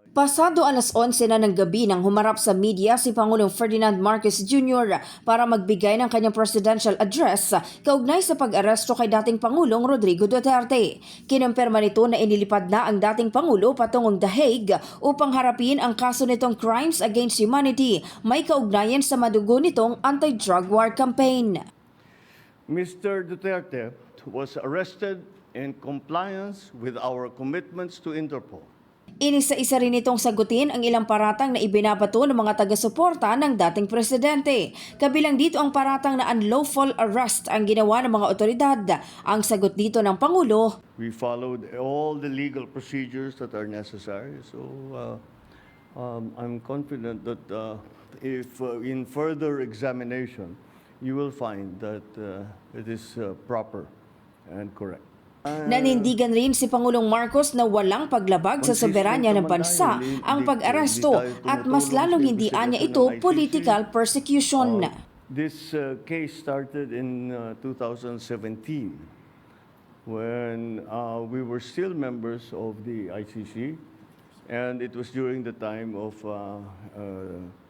Pasado alas 11 na ng gabi nang humarap sa media si Pangulong Ferdinand Marcos Jr. para magbigay ng kanyang presidential address kaugnay sa pag-aresto kay dating Pangulong Rodrigo Duterte. Kinumpirma nito na inilipad na ang dating Pangulo patungong The Hague upang harapin ang kaso nitong crimes against humanity may kaugnayan sa madugo nitong anti-drug war campaign. Mr. Duterte was arrested in compliance with our commitments to Interpol. Inisa-isa rin itong sagutin ang ilang paratang na ibinabato ng mga taga-suporta ng dating presidente. Kabilang dito ang paratang na unlawful arrest ang ginawa ng mga otoridad. Ang sagot dito ng Pangulo, We followed all the legal procedures that are necessary. So I'm confident that if in further examination, you will find that it is proper and correct. nanindigan rin si Pangulong Marcos na walang paglabag sa soberanya ng bansa ang pag-aresto at mas lalong hindi anya ito political persecution. This case started in 2017 when we were still members of the ICC, and it was during the time of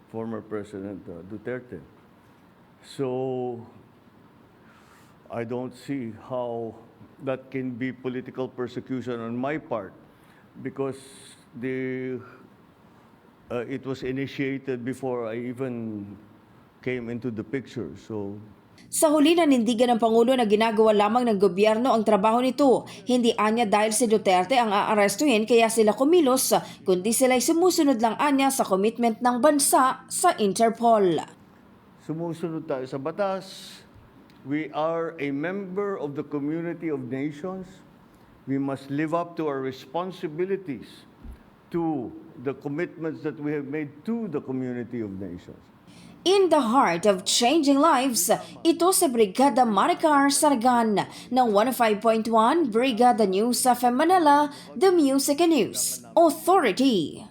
former President Duterte. So I don't see how that can be political persecution on my part because it was initiated before I even came into the picture. So Sa huli nanindigan ng Pangulo na ginagawa lamang ng gobyerno ang trabaho nito. Hindi anya dahil si Duterte ang aarestuhin kaya sila kumilos, kundi sila'y sumusunod lang anya sa commitment ng bansa sa Interpol. sumusunod tayo sa batas. We are a member of the community of nations. We must live up to our responsibilities, to the commitments that we have made to the community of nations. In the heart of changing lives, ito si Brigada Maricar Sargan ng 105.1 Brigada News FM Manila, The Music and News Authority.